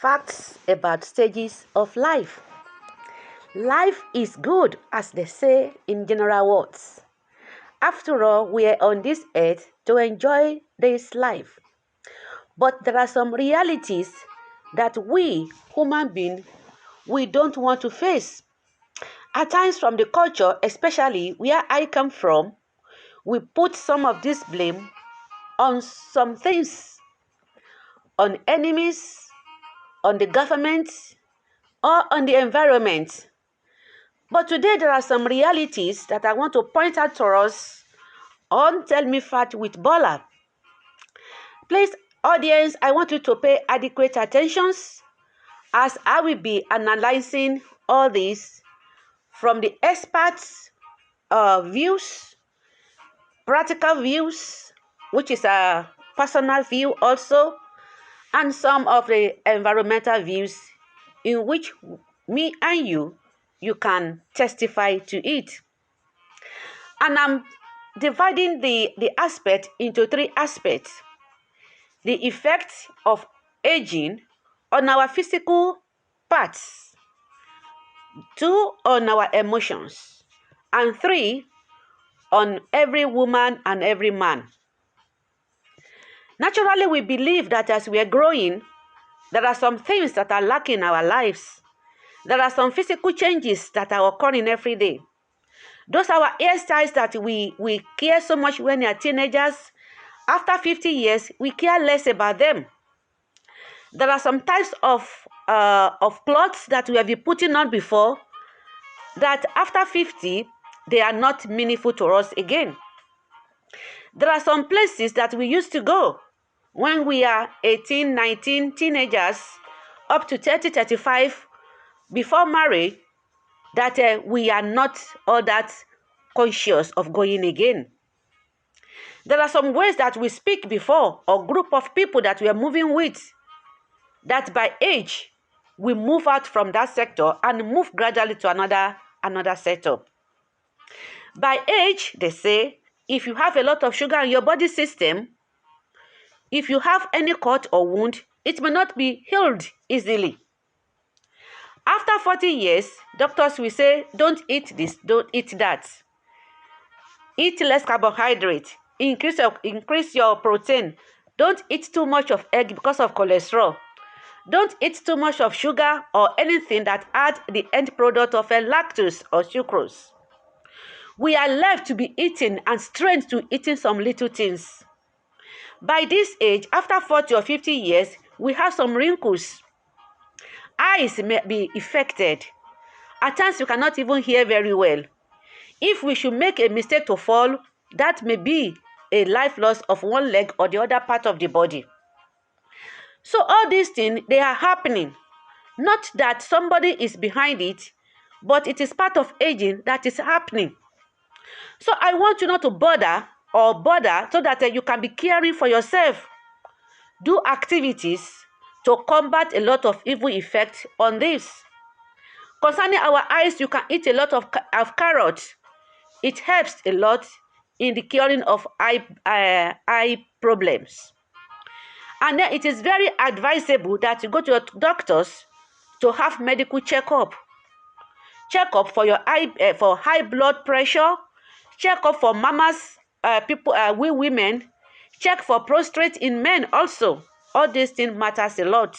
Facts about stages of life. Life is good, as they say in general words. After all, we are on this earth to enjoy this life. But there are some realities that we, human beings, we don't want to face. At times from the culture, especially where I come from, we put some of this blame on some things, on enemies, on the government, or on the environment. But today there are some realities that I want to point out to us on Tell Me Fact with Bola. Please, audience, I want you to pay adequate attention as I will be analyzing all this from the experts' views, practical views, which is a personal view also, and some of the environmental views in which me and you can testify to it. And I'm dividing the aspect into three aspects. The effect of aging on our physical parts, 2 on our emotions, and 3 on every woman and every man. Naturally, we believe that as we are growing, there are some things that are lacking in our lives. There are some physical changes that are occurring every day. Those are our hairstyles that we care so much when we are teenagers. After 50 years, we care less about them. There are some types of clothes that we have been putting on before that after 50, they are not meaningful to us again. There are some places that we used to go when we are 18, 19, teenagers, up to 30, 35, before marriage, that we are not all that conscious of going again. There are some ways that we speak before, or group of people that we are moving with, that by age, we move out from that sector and move gradually to another setup. By age, they say, if you have a lot of sugar in your body system, if you have any cut or wound, it may not be healed easily. After 40 years, doctors will say, don't eat this, don't eat that. Eat less carbohydrate, increase your protein. Don't eat too much of egg because of cholesterol. Don't eat too much of sugar or anything that adds the end product of lactose or sucrose. We are left to be eating and strained to eating some little things. By this age, after 40 or 50 years, we have some wrinkles. Eyes may be affected. At times, you cannot even hear very well. If we should make a mistake to fall, that may be a life loss of one leg or the other part of the body. So all these things, they are happening. Not that somebody is behind it, but it is part of aging that is happening. So I want you not to bother so that you can be caring for yourself. Do activities to combat a lot of evil effects on this. Concerning our eyes, you can eat a lot of carrots. It helps a lot in the curing of eye problems. And then it is very advisable that you go to your doctors to have medical checkup. Checkup for your eye, for high blood pressure. Checkup for mamas, we women. Check for prostate in men also. All these things matters a lot.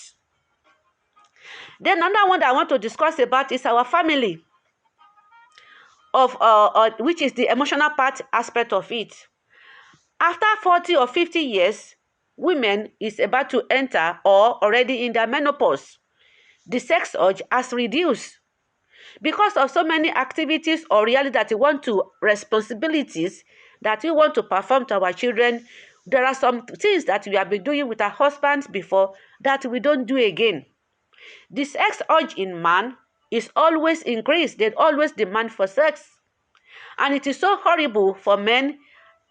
Then another one that I want to discuss about is our family, which is the emotional part aspect of it. After 40 or 50 years, women is about to enter or already in their menopause. The sex urge has reduced because of so many activities or reality that we want to, responsibilities that we want to perform to our children. There are some things that we have been doing with our husbands before that we don't do again. The sex urge in man is always increased. They always demand for sex. And it is so horrible for men,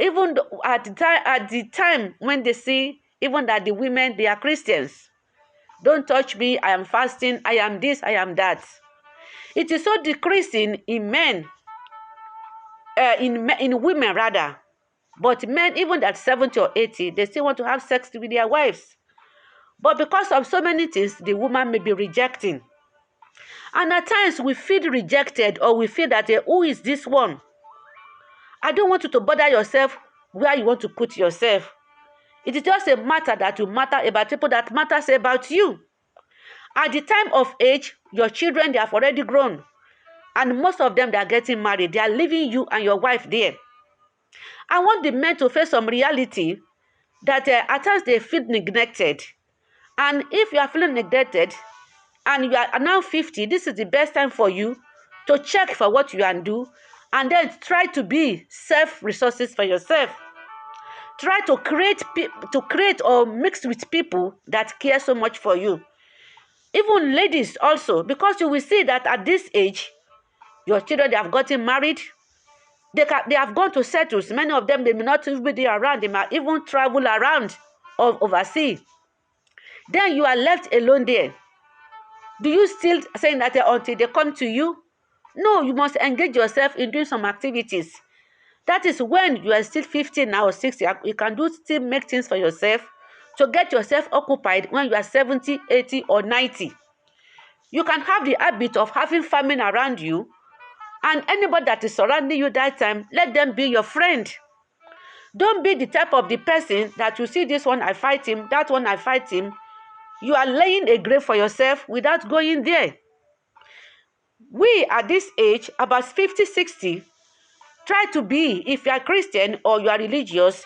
even at the time when they see even that the women, they are Christians. Don't touch me, I am fasting, I am this, I am that. It is so decreasing in men, in women rather. But men, even at 70 or 80, they still want to have sex with their wives. But because of so many things, the woman may be rejecting. And at times we feel rejected, or we feel that, who is this one? I don't want you to bother yourself where you want to put yourself. It is just a matter that will matter about people that matters about you. At the time of age, your children, they have already grown. And most of them, they are getting married. They are leaving you and your wife there. I want the men to face some reality that at times they feel neglected. And if you are feeling neglected and you are now 50, this is the best time for you to check for what you can do, and then try to be self-resources for yourself. Try to create or mix with people that care so much for you. Even ladies also, because you will see that at this age, your children, they have gotten married. They have gone to settles. Many of them, they may not even be around. They might even travel around or overseas. Then you are left alone there. Do you still saying that until they come to you? No, you must engage yourself in doing some activities. That is when you are still 50 now or 60. You can still make things for yourself to get yourself occupied when you are 70, 80, or 90. You can have the habit of having family around you, and anybody that is surrounding you that time, let them be your friend. Don't be the type of the person that you see this one, I fight him, that one, I fight him. You are laying a grave for yourself without going there. We at this age, about 50, 60, try to be, if you are Christian or you are religious,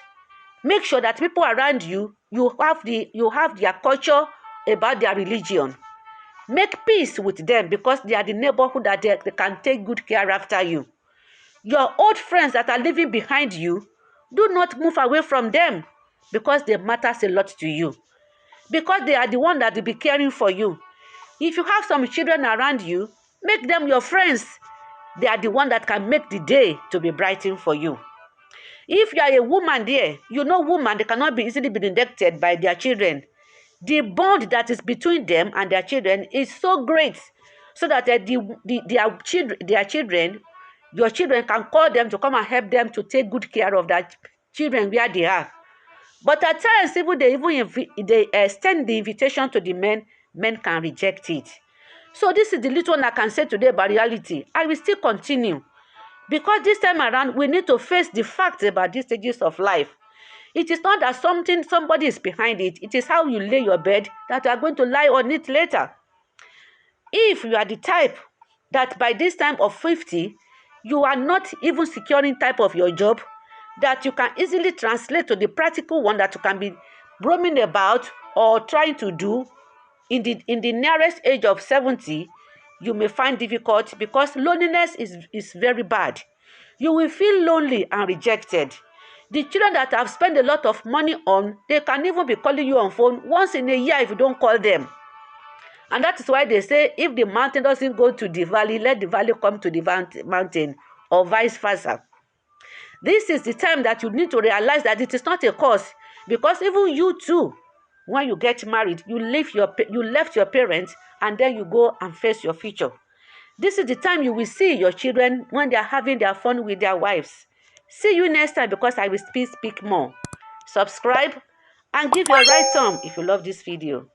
make sure that people around you, you have their culture about their religion. Make peace with them, because they are the neighborhood that they can take good care after you. Your old friends that are living behind you, do not move away from them, because they matter a lot to you. Because they are the one that will be caring for you. If you have some children around you, make them your friends. They are the one that can make the day to be brightened for you. If you are a woman there, you know women, they cannot be easily be neglected by their children. The bond that is between them and their children is so great, so that their children, your children can call them to come and help them to take good care of their children where they are. But at times, even they extend the invitation to the men can reject it. So this is the little one I can say today about reality. I will still continue, because this time around, we need to face the facts about these stages of life. It is not that somebody is behind it. It is how you lay your bed that you are going to lie on it later. If you are the type that by this time of 50, you are not even securing type of your job that you can easily translate to the practical one that you can be roaming about or trying to do in the nearest age of 70, you may find difficult, because loneliness is very bad. You will feel lonely and rejected. The children that have spent a lot of money on, they can even be calling you on phone once in a year if you don't call them. And that is why they say, if the mountain doesn't go to the valley, let the valley come to the mountain, or vice versa. This is the time that you need to realize that it is not a cause, because even you too, when you get married, you left your parents, and then you go and face your future. This is the time you will see your children when they are having their fun with their wives. See you next time, because I will speak more. Subscribe and give your right thumb if you love this video.